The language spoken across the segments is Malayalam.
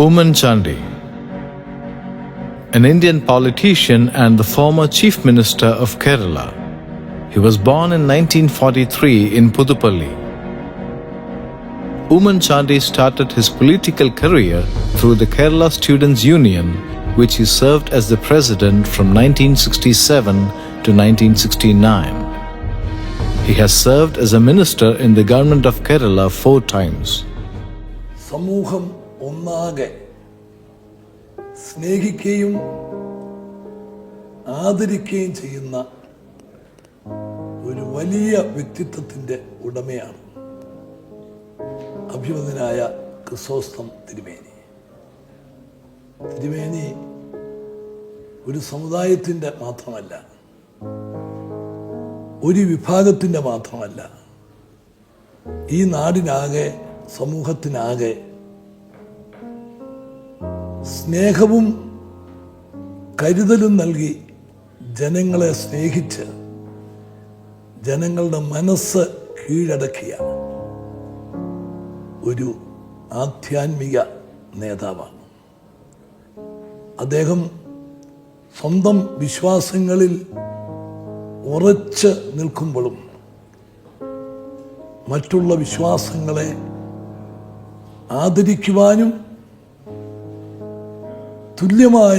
Oommen Chandy, an Indian politician and the former Chief Minister of Kerala. He was born in 1943 in Puthupalli. Oommen Chandy started his political career through the Kerala Students' Union, which he served as the president from 1967 to 1969. He has served as a minister in the government of Kerala 4 times. സമൂഹം ഒന്നാകെ സ്നേഹിക്കുകയും ആദരിക്കുകയും ചെയ്യുന്ന ഒരു വലിയ വ്യക്തിത്വത്തിൻ്റെ ഉടമയാണ് അഭിമന്യനായ ക്രിസോസ്റ്റം തിരുമേനി. തിരുമേനി ഒരു സമുദായത്തിൻ്റെ മാത്രമല്ല, ഒരു വിഭാഗത്തിൻ്റെ മാത്രമല്ല, ഈ നാടിനാകെ സമൂഹത്തിനാകെ സ്നേഹവും കരുതലും നൽകി ജനങ്ങളെ സ്നേഹിച്ച് ജനങ്ങളുടെ മനസ്സ് കീഴടക്കിയ ഒരു ആധ്യാത്മിക നേതാവാണ് അദ്ദേഹം. സ്വന്തം വിശ്വാസങ്ങളിൽ ഉറച്ച് നിൽക്കുമ്പോഴും മറ്റുള്ള വിശ്വാസങ്ങളെ ആദരിക്കുവാനും തുല്യമായ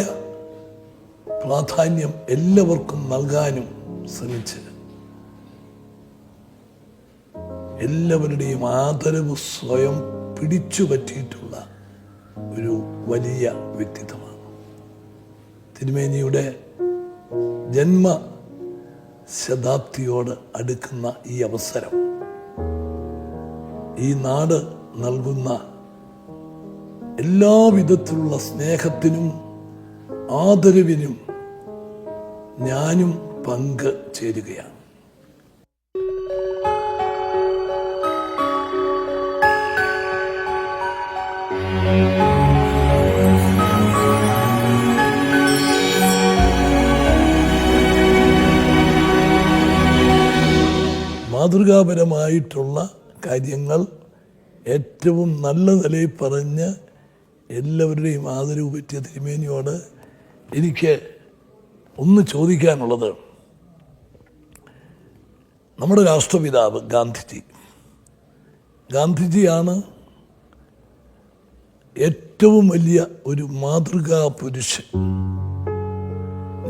പ്രാധാന്യം എല്ലാവർക്കും നൽകാനും ശ്രമിച്ച് എല്ലാവരുടെയും ആദരവ് സ്വയം പിടിച്ചു പറ്റിയിട്ടുള്ള ഒരു വലിയ വ്യക്തിത്വമാണ്. തിരുമേനിയുടെ ജന്മശതാബ്ദിയോട് അടുക്കുന്ന ഈ അവസരം ഈ നാട് നൽകുന്ന എല്ലാവിധത്തിലുള്ള സ്നേഹത്തിനും ആദരവിനും ഞാനും പങ്ക് ചേരുകയാണ്. മാതൃകാപരമായിട്ടുള്ള കാര്യങ്ങൾ ഏറ്റവും നല്ല നിലയിൽ പറഞ്ഞ് എല്ലാവരുടെയും ആദരവ് പറ്റിയ തിരുമേനിയോട് എനിക്ക് ഒന്ന് ചോദിക്കാനുള്ളത്, നമ്മുടെ രാഷ്ട്രപിതാവ് ഗാന്ധിജിയാണ് ഏറ്റവും വലിയ ഒരു മാതൃകാ പുരുഷൻ.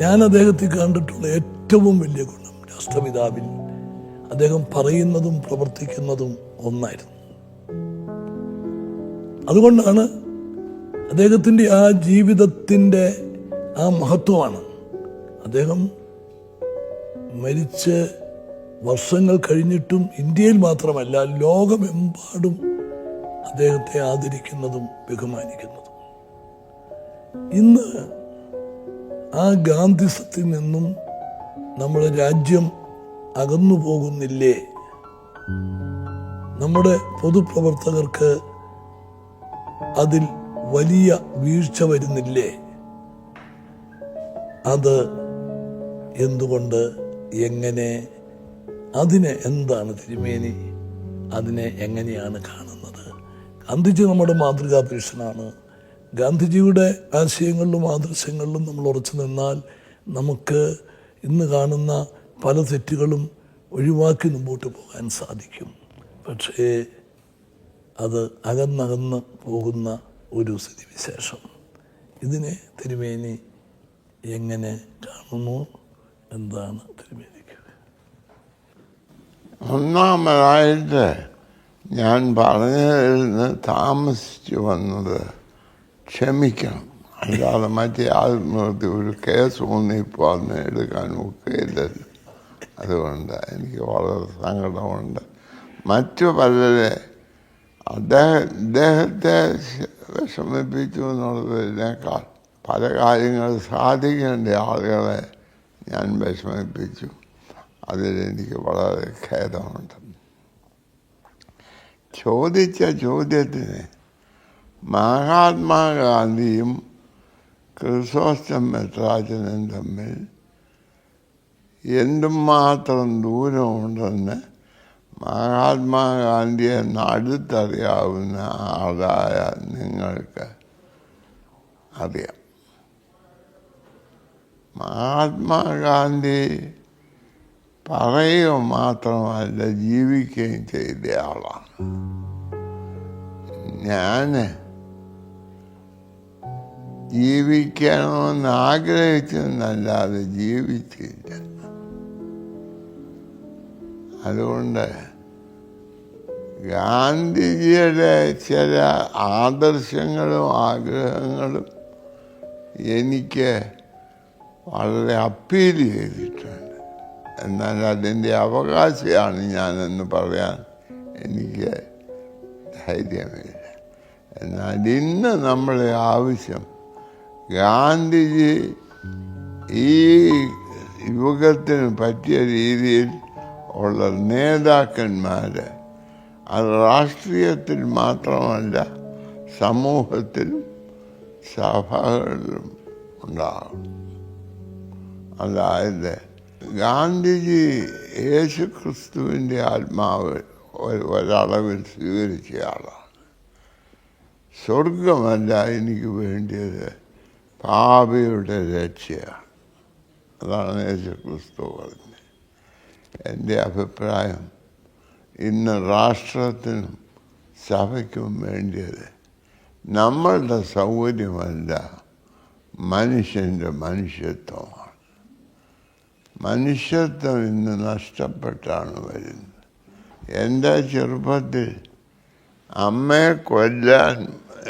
ഞാൻ അദ്ദേഹത്തെ കണ്ടിട്ടുള്ള ഏറ്റവും വലിയ ഗുണം രാഷ്ട്രപിതാവിൽ അദ്ദേഹം പറയുന്നതും പ്രവർത്തിക്കുന്നതും ഒന്നായിരുന്നു. അതുകൊണ്ടാണ് അദ്ദേഹത്തിൻ്റെ ആ ജീവിതത്തിൻ്റെ ആ മഹത്വമാണ്. അദ്ദേഹം മരിച്ച് വർഷങ്ങൾ കഴിഞ്ഞിട്ടും ഇന്ത്യയിൽ മാത്രമല്ല ലോകമെമ്പാടും അദ്ദേഹത്തെ ആദരിക്കുന്നതും ബഹുമാനിക്കുന്നതും. ഇന്ന് ആ ഗാന്ധിസത്തിൽ നിന്നും നമ്മുടെ രാജ്യം അകന്നു പോകുന്നില്ലേ? നമ്മുടെ പൊതുപ്രവർത്തകർക്ക് അതിൽ വലിയ വീഴ്ച വരുന്നില്ലേ? അത് എന്തുകൊണ്ട്, എങ്ങനെ, അതിനെ എന്താണ് തിരുമേനി അതിനെ എങ്ങനെയാണ് കാണുന്നത്? ഗാന്ധിജി നമ്മുടെ മാതൃകാ പുരുഷനാണ്. ഗാന്ധിജിയുടെ ആശയങ്ങളിലും ആദർശങ്ങളിലും നമ്മൾ ഉറച്ചു നിന്നാൽ നമുക്ക് ഇന്ന് കാണുന്ന പല തെറ്റുകളും ഒഴിവാക്കി മുമ്പോട്ട് പോകാൻ സാധിക്കും. പക്ഷേ അത് അകന്നകന്ന് പോകുന്ന ഒരു സ്ഥിതിവിശേഷം. ഇതിനെ തിരുമേനി എങ്ങനെ കാണുന്നു? എന്താണ് തിരുമേനിക്ക്? ഒന്നാമതായിട്ട് ഞാൻ പറഞ്ഞതിൽ നിന്ന് താമസിച്ചു വന്നത് ക്ഷമിക്കണം. അല്ലാതെ മറ്റേ ആത്മഹത്യ ഒരു കേസ് ഇപ്പോൾ അന്ന് എടുക്കാൻ ഒക്കെയില്ലല്ലോ. അതുകൊണ്ട് എനിക്ക് വളരെ സങ്കടമുണ്ട്. മറ്റു പലരെ അദ്ദേഹത്തെ വിഷമിപ്പിച്ചു എന്നുള്ളതിനേക്കാൾ പല കാര്യങ്ങൾ സാധിക്കേണ്ട ആളുകളെ ഞാൻ വിഷമിപ്പിച്ചു. അതിലെനിക്ക് വളരെ ഖേദമുണ്ട്. ചോദിച്ച ചോദ്യത്തിന് മഹാത്മാഗാന്ധിയും ക്രിസോസ്റ്റം മെത്രാച്ചനും തമ്മിൽ എന്തുമാത്രം ദൂരമുണ്ടെന്ന് മഹാത്മാഗാന്ധിയെ അടുത്തറിയാവുന്ന ആളായ നിങ്ങൾക്ക് അറിയാം. മഹാത്മാഗാന്ധി പറയുക മാത്രമല്ല, ജീവിക്കുകയും ചെയ്ത ആളാണ്. ഞാൻ ജീവിക്കണമെന്ന് ആഗ്രഹിച്ചെന്നല്ലാതെ ജീവിച്ചില്ല. അതുകൊണ്ട് ഗാന്ധിജിയുടെ ചില ആദർശങ്ങളും ആഗ്രഹങ്ങളും എനിക്ക് വളരെ അപ്പീൽ ചെയ്തിട്ടുണ്ട്. എന്നാൽ അതിൻ്റെ അവകാശിയാണ് ഞാനെന്ന് പറയാൻ എനിക്ക് ധൈര്യമില്ല. എന്നാൽ ഇന്ന് നമ്മളെ ആവശ്യം ഗാന്ധിജി ഈ യുഗത്തിന് പറ്റിയ രീതിയിൽ ഉള്ള നേതാക്കന്മാർ അത് രാഷ്ട്രീയത്തിൽ മാത്രമല്ല സമൂഹത്തിലും സഭകളിലും ഉണ്ടാകും. അതായത് ഗാന്ധിജി യേശു ക്രിസ്തുവിൻ്റെ ആത്മാവ് ഒരളവിൽ സ്വീകരിച്ചയാളാണ്. സ്വർഗമല്ല എനിക്ക് വേണ്ടിയത്, പാപിയുടെ രക്ഷയാണ്. അതാണ് യേശു ക്രിസ്തു പറഞ്ഞത്. എൻ്റെ അഭിപ്രായം ഇന്ന് രാഷ്ട്രത്തിനും സഭയ്ക്കും വേണ്ടിയത് നമ്മളുടെ സൗകര്യമല്ല, മനുഷ്യൻ്റെ മനുഷ്യത്വമാണ്. മനുഷ്യത്വം ഇന്ന് നഷ്ടപ്പെട്ടാണ് വരുന്നത്. എൻ്റെ ചെറുപ്പത്തിൽ അമ്മയെ കൊല്ലാൻ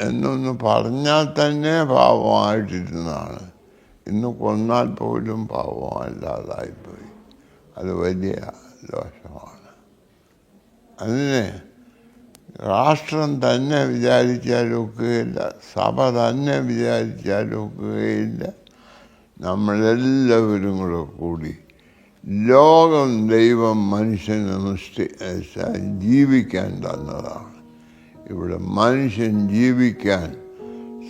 എന്നൊന്ന് പറഞ്ഞാൽ തന്നെ പാവമായിട്ടിരുന്നതാണ്. ഇന്ന് കൊന്നാൽ പോലും പാവമല്ലാതായിപ്പോയി. അത് വലിയ ദോഷമാണ്. അതിന് രാഷ്ട്രം തന്നെ വിചാരിച്ചാലൊക്കുകയില്ല, സഭ തന്നെ വിചാരിച്ചാലൊക്കുകയില്ല. നമ്മളെല്ലാവരും കൂടി ലോകം ദൈവം മനുഷ്യന് ജീവിക്കാൻ തന്നതാണ്. ഇവിടെ മനുഷ്യൻ ജീവിക്കാൻ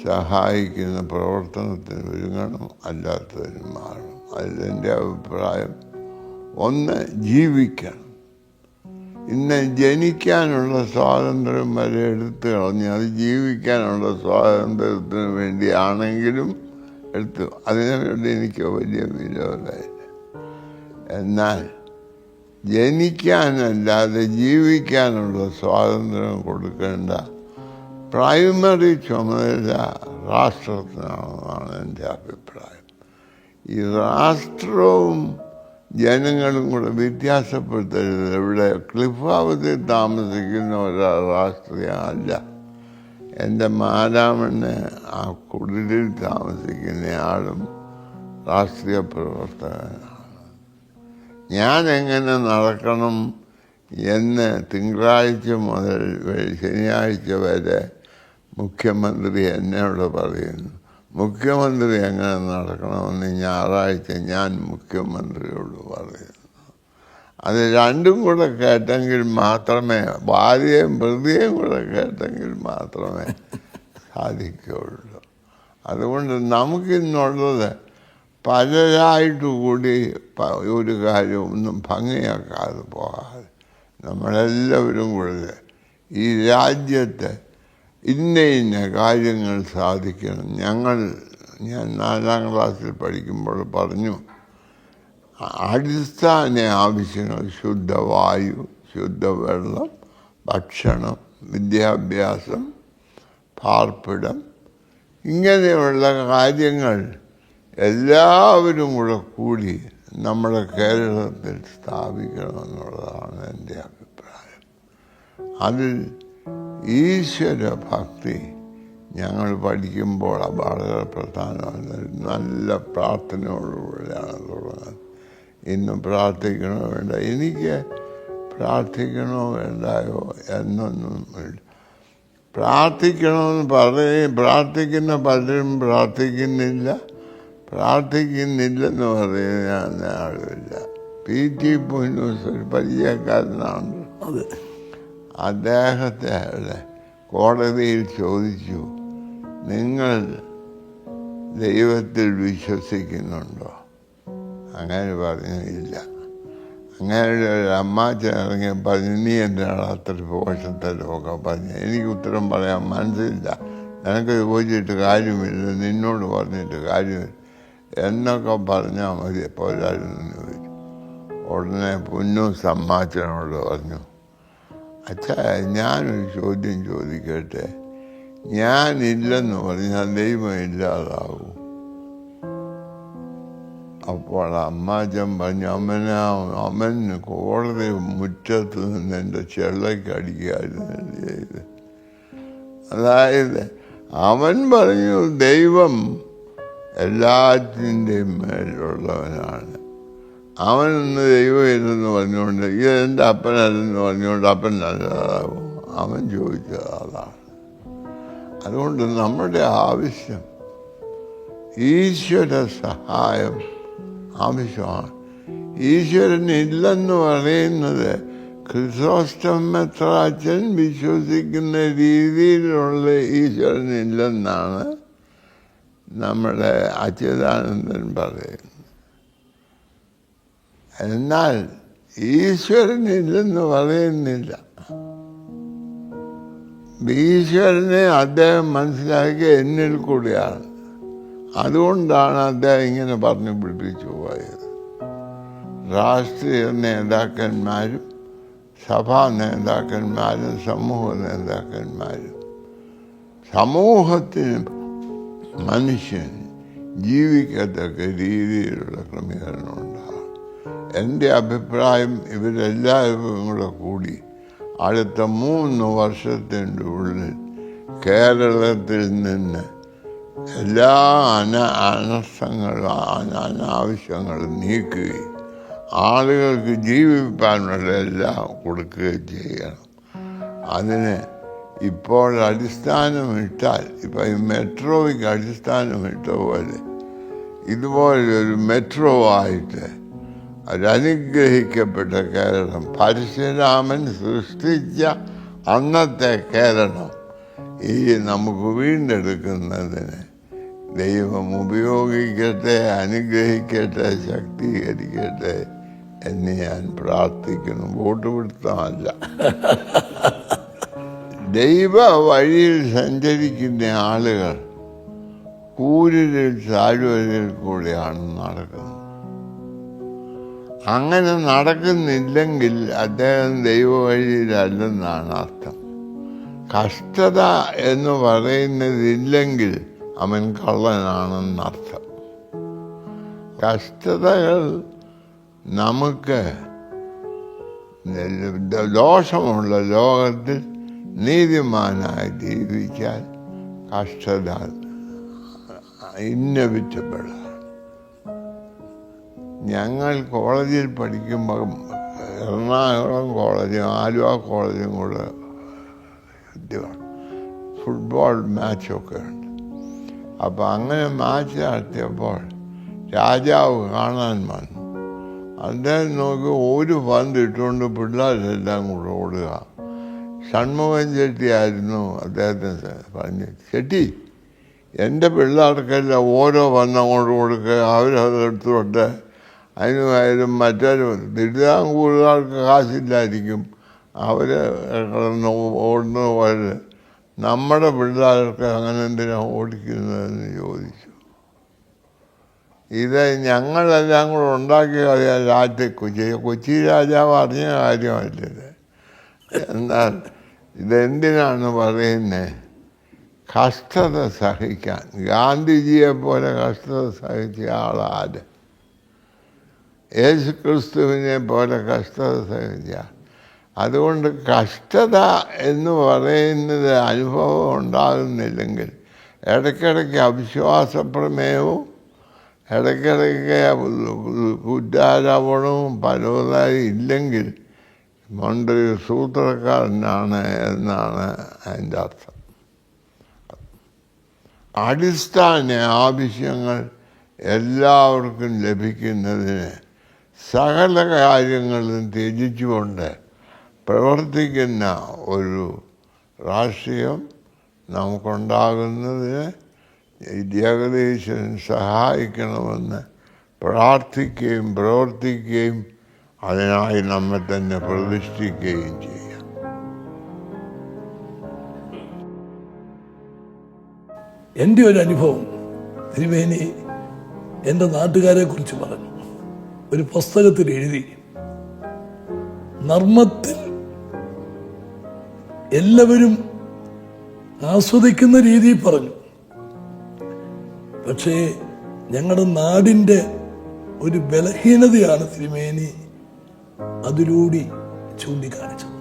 സഹായിക്കുന്ന പ്രവർത്തനത്തിന് ഒരുങ്ങണം, അല്ലാത്തതിന് മാറണം. അതിലെൻ്റെ അഭിപ്രായം, ഒന്ന് ജീവിക്കണം. ഇന്ന് ജനിക്കാനുള്ള സ്വാതന്ത്ര്യം വരെ എടുത്തു കളഞ്ഞ് അത് ജീവിക്കാനുള്ള സ്വാതന്ത്ര്യത്തിന് വേണ്ടിയാണെങ്കിലും എടുത്തു. അതിനുവേണ്ടി എനിക്ക് വലിയ വിരോധമില്ല. എന്നാൽ ജനിക്കാനല്ലാതെ ജീവിക്കാനുള്ള സ്വാതന്ത്ര്യം കൊടുക്കേണ്ട പ്രൈമറി ചുമതല രാഷ്ട്രത്തിനാണെന്നാണ് എൻ്റെ അഭിപ്രായം. ഈ രാഷ്ട്രവും ജനങ്ങളും കൂടെ വ്യത്യാസപ്പെടുത്തരുത്. ഇവിടെ ക്ലിഫ് ഹൗസിൽ താമസിക്കുന്ന ഒരാൾ രാഷ്ട്രീയമല്ല. എൻ്റെ മാരാമണ്ണ് ആ കുടിലിൽ താമസിക്കുന്നയാളും രാഷ്ട്രീയ പ്രവർത്തകനാണ്. ഞാൻ എങ്ങനെ നടക്കണം എന്ന് തിങ്കളാഴ്ച മുതൽ ശനിയാഴ്ച വരെ മുഖ്യമന്ത്രി എന്നോട് പറയുന്നു. മുഖ്യമന്ത്രി എങ്ങനെ നടക്കണമെന്ന് ഞായറാഴ്ച ഞാൻ മുഖ്യമന്ത്രിയോട് പറയുന്നു. അത് രണ്ടും കൂടെ കേട്ടെങ്കിൽ മാത്രമേ, ഭാര്യയും പ്രതിയും കൂടെ കേട്ടെങ്കിൽ മാത്രമേ സാധിക്കുകയുള്ളൂ. അതുകൊണ്ട് നമുക്കിന്നുള്ളത് പലരായിട്ട് കൂടി ഒരു കാര്യം ഒന്നും ഭംഗിയാക്കാതെ പോകാതെ നമ്മളെല്ലാവരും കൂടെ ഈ രാജ്യത്ത് ഇന്ന കാര്യങ്ങൾ സാധിക്കണം. ഞാൻ 4ാം ക്ലാസ്സിൽ പഠിക്കുമ്പോൾ പറഞ്ഞു, അടിസ്ഥാന ആവശ്യങ്ങൾ ശുദ്ധവായു, ശുദ്ധവെള്ളം, ഭക്ഷണം, വിദ്യാഭ്യാസം, പാർപ്പിടം, ഇങ്ങനെയുള്ള കാര്യങ്ങൾ എല്ലാവരും കൂടി നമ്മുടെ കേരളത്തിൽ സ്ഥാപിക്കണമെന്നുള്ളതാണ് എൻ്റെ അഭിപ്രായം. അതിൽ ഈശ്വരഭക്തി ഞങ്ങൾ പഠിക്കുമ്പോൾ വളരെ പ്രധാനമാണ്. നല്ല പ്രാർത്ഥനയോടുകൂടിയാണ് തുടങ്ങുന്നത്. ഇന്ന് പ്രാർത്ഥിക്കണോ വേണ്ട, എനിക്ക് പ്രാർത്ഥിക്കണോ വേണ്ടായോ എന്നൊന്നും പ്രാർത്ഥിക്കണമെന്ന് പ്രാർത്ഥിക്കുന്ന പലരും പ്രാർത്ഥിക്കുന്നില്ലെന്ന് പറയുന്ന ആളുമില്ല. PT പുന്നൂസ് ഒരു പരിചയക്കാരനാണ്. അതെ, അദ്ദേഹത്തെ കോടതിയിൽ ചോദിച്ചു, നിങ്ങൾ ദൈവത്തിൽ വിശ്വസിക്കുന്നുണ്ടോ? അങ്ങനെ പറഞ്ഞു ഇല്ല. അങ്ങനെ ഒരു അമ്മാച്ചൻ ഇറങ്ങി പറഞ്ഞു, നീ എന്തിനാണ് അത്ര പോഷത്തെ ലോകം പറഞ്ഞു. എനിക്ക് ഉത്തരം പറയാൻ മനസ്സില്ല, നിനക്ക് ചോദിച്ചിട്ട് കാര്യമില്ല, നിന്നോട് പറഞ്ഞിട്ട് കാര്യമില്ല എന്നൊക്കെ പറഞ്ഞാൽ മതി പോരായിരുന്നു ചോദിച്ചു. ഉടനെ പുന്നൂസ് അമ്മാച്ചനോട് പറഞ്ഞു, അച്ഛാ ഞാനൊരു ചോദ്യം ചോദിക്കട്ടെ, ഞാനില്ലെന്ന് പറഞ്ഞാൽ ദൈവം ഇല്ലാതാവും? അപ്പോൾ അമ്മാച്ചൻ പറഞ്ഞു, അമ്മന് കോടതി മുറ്റത്ത് നിന്ന് എൻ്റെ ചെള്ളയ്ക്ക് അടിക്കുകയായിരുന്നു ചെയ്ത്. അതായത് അവൻ പറഞ്ഞു ദൈവം എല്ലാറ്റിൻ്റെയും മേലുള്ളവനാണ്. അവനൊന്ന് ദൈവം ഇല്ലെന്ന് പറഞ്ഞുകൊണ്ട് ഇതെൻ്റെ അപ്പനല്ലെന്ന് പറഞ്ഞുകൊണ്ട് അപ്പൻ നല്ലതാകും. അവൻ ചോദിച്ചത് അതാണ്. അതുകൊണ്ട് നമ്മുടെ ആവശ്യം ഈശ്വര സഹായം ആവശ്യമാണ്. ഈശ്വരൻ ഇല്ലെന്ന് പറയുന്നത് ക്രിസോസ്റ്റം മെത്രാച്ചൻ വിശ്വസിക്കുന്ന രീതിയിലുള്ള ഈശ്വരൻ ഇല്ലെന്നാണ് നമ്മുടെ അച്യുതാനന്ദൻ പറയുന്നത്. എന്നാൽ ഈശ്വരൻ ഇല്ലെന്ന് പറയുന്നില്ല. ഈശ്വരനെ അദ്ദേഹം മനസ്സിലാക്കിയ എന്നിൽ കൂടിയാണ്. അതുകൊണ്ടാണ് അദ്ദേഹം ഇങ്ങനെ പറഞ്ഞു പിടിപ്പിച്ചു പോയത്. രാഷ്ട്രീയ നേതാക്കന്മാരും സഭാ നേതാക്കന്മാരും സമൂഹ നേതാക്കന്മാരും സമൂഹത്തിനും മനുഷ്യന് ജീവിക്കത്തക്ക രീതിയിലുള്ള ക്രമീകരണം ഉണ്ടാകും. എൻ്റെ അഭിപ്രായം ഇവരെല്ലാവരും കൂടെ കൂടി അടുത്ത 3 വർഷത്തിൻ്റെ ഉള്ളിൽ കേരളത്തിൽ നിന്ന് എല്ലാ അനാവശ്യങ്ങളും നീക്കുകയും ആളുകൾക്ക് ജീവിക്കാനുള്ള എല്ലാം കൊടുക്കുകയും ചെയ്യണം. അതിന് ഇപ്പോൾ അടിസ്ഥാനമിട്ടാൽ, ഇപ്പം ഈ മെട്രോയ്ക്ക് അടിസ്ഥാനമിട്ട പോലെ ഇതുപോലൊരു മെട്രോ ആയിട്ട് ഒരനുഗ്രഹിക്കപ്പെട്ട കേരളം, പരശുരാമൻ സൃഷ്ടിച്ച അന്നത്തെ കേരളം ഈ നമുക്ക് വീണ്ടെടുക്കുന്നതിന് ദൈവം ഉപയോഗിക്കട്ടെ, അനുഗ്രഹിക്കട്ടെ, ശക്തീകരിക്കട്ടെ എന്ന് ഞാൻ പ്രാർത്ഥിക്കുന്നു. വോട്ട് പിടുത്തമല്ല. ദൈവ വഴിയിൽ സഞ്ചരിക്കുന്ന ആളുകൾ കൂരിരുൾ താഴ്വരയിൽ കൂടെയാണ് നടക്കുന്നത്. അങ്ങനെ നടക്കുന്നില്ലെങ്കിൽ അദ്ദേഹം ദൈവ വഴിയിലല്ലെന്നാണ് അർത്ഥം. കഷ്ടത എന്ന് പറയുന്നതില്ലെങ്കിൽ അവൻ കള്ളനാണെന്നർത്ഥം. കഷ്ടതകൾ നമുക്ക് ദോഷമുള്ള ലോകത്തിൽ നീതിമാനായി ജീവിക്കാൻ കഷ്ടത ഇന്നവിറ്റപ്പെടാം. ഞങ്ങൾ കോളേജിൽ പഠിക്കുമ്പോൾ എറണാകുളം കോളേജും ആലുവ കോളേജും കൂടെ ഫുട്ബോൾ മാച്ചൊക്കെ ഉണ്ട്. അപ്പോൾ അങ്ങനെ മാച്ച് നടത്തിയപ്പോൾ രാജാവ് കാണാൻ വന്നു. അദ്ദേഹം നോക്കി ഒരു പന്ത് ഇട്ടുകൊണ്ട് പിള്ളേരെല്ലാം കൂടെ ഓടുക. ഷൺമുഖൻ ചെട്ടിയായിരുന്നു അദ്ദേഹത്തിന് പറഞ്ഞു, ചെട്ടി എൻ്റെ പിള്ളേർക്കെല്ലാം ഓരോ പന്ത് അങ്ങോട്ട് കൊടുക്കുക, അവരത് എടുത്തോട്ടെ. അതിനുമായാലും മറ്റൊരു തിരുവിതാംകൂറുകാർക്ക് കാശില്ലായിരിക്കും, അവർ കിടന്ന് ഓടുന്ന പോലെ നമ്മുടെ പിള്ളേർക്ക് അങ്ങനെ എന്തിനാണ് ഓടിക്കുന്നതെന്ന് ചോദിച്ചു. ഇത് ഞങ്ങളെല്ലാം കൂടെ ഉണ്ടാക്കിയ കൊച്ചി രാജാവ് അറിഞ്ഞ കാര്യമല്ലത്. എന്നാൽ ഇതെന്തിനാണ് പറയുന്നത്? കഷ്ടത സഹിക്കാൻ. ഗാന്ധിജിയെ പോലെ കഷ്ടത സഹിച്ച ആളാര്? യേശുക്രിസ്തുവിനെ പോലെ കഷ്ടത സഹിച്ച. അതുകൊണ്ട് കഷ്ടത എന്ന് പറയുന്നത് അനുഭവം ഉണ്ടാകുന്നില്ലെങ്കിൽ ഇടയ്ക്കിടയ്ക്ക് അവിശ്വാസപ്രമേയവും ഇടയ്ക്കിടയ്ക്ക് കുറ്റാരോപണവും പലതായി ഇല്ലെങ്കിൽ മണ്ടൊരു സൂത്രക്കാരനാണ് എന്നാണ് അതിൻ്റെ അർത്ഥം. അടിസ്ഥാന ആവശ്യങ്ങൾ എല്ലാവർക്കും ലഭിക്കുന്നതിന് സകല കാര്യങ്ങളും ത്യജിച്ചുകൊണ്ട് പ്രവർത്തിക്കുന്ന ഒരു രാഷ്ട്രീയം നമുക്കുണ്ടാകുന്നതിന് ജഗദീശൻ സഹായിക്കണമെന്ന് പ്രാർത്ഥിക്കുകയും പ്രവർത്തിക്കുകയും അതിനായി നമ്മെ തന്നെ പ്രതിഷ്ഠിക്കുകയും ചെയ്യാം. എൻ്റെ ഒരു അനുഭവം തിരുമേനി എൻ്റെ നാട്ടുകാരെ കുറിച്ച് പറഞ്ഞു. ഒരു പുസ്തകത്തിൽ എഴുതി, നർമ്മത്തിൽ എല്ലാവരും ആസ്വദിക്കുന്ന രീതിയിൽ പറഞ്ഞു. പക്ഷേ ഞങ്ങളുടെ നാടിൻ്റെ ഒരു ബലഹീനതയാണ് തിരുമേനി അതിലൂടെ ചൂണ്ടിക്കാണിച്ചത്.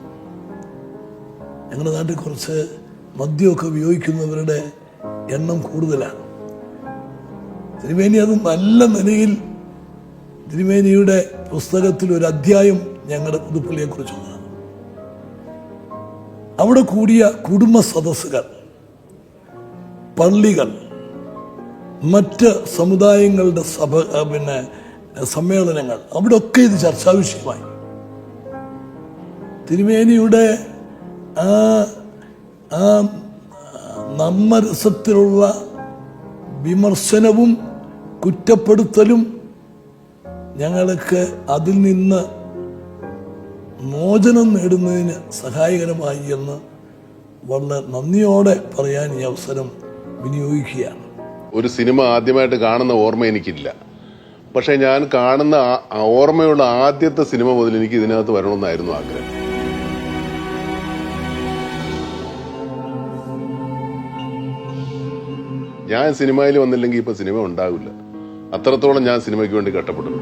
ഞങ്ങളുടെ നാട്ടിൽ കുറച്ച് മദ്യമൊക്കെ ഉപയോഗിക്കുന്നവരുടെ എണ്ണം കൂടുതലാണ്. തിരുമേനി അത് നല്ല നിലയിൽ തിരുമേനിയുടെ പുസ്തകത്തിൽ ഒരു അധ്യായം ഞങ്ങളുടെ പുതുപ്പള്ളിയെ കുറിച്ചുള്ളതാണ്. അവിടെ കൂടിയ കുടുംബ സദസ്സുകൾ, പള്ളികൾ, മറ്റ് സമുദായങ്ങളുടെ സമ്മേളനങ്ങൾ, അവിടെ ഒക്കെ ഇത് ചർച്ചാ വിഷയമായി. തിരുമേനിയുടെ ആ നമ്മരസത്തിലുള്ള വിമർശനവും കുറ്റപ്പെടുത്തലും ഞങ്ങൾക്ക് അതിൽ നിന്ന് മോചനം നേടുന്നതിന് സഹായകരമായി എന്ന് വളരെ നന്ദിയോടെ പറയാൻ ഈ അവസരം വിനിയോഗിക്കുകയാണ്. ഒരു സിനിമ ആദ്യമായിട്ട് കാണുന്ന ഓർമ്മ എനിക്കില്ല. പക്ഷെ ഞാൻ കാണുന്ന ഓർമ്മയുള്ള ആദ്യത്തെ സിനിമ മുതൽ എനിക്ക് ഇതിനകത്ത് വരണമെന്നായിരുന്നു ആഗ്രഹം. ഞാൻ സിനിമയിൽ വന്നില്ലെങ്കിൽ ഇപ്പൊ സിനിമ ഉണ്ടാവില്ല. അത്രത്തോളം ഞാൻ സിനിമയ്ക്ക് വേണ്ടി കഷ്ടപ്പെടുന്നു.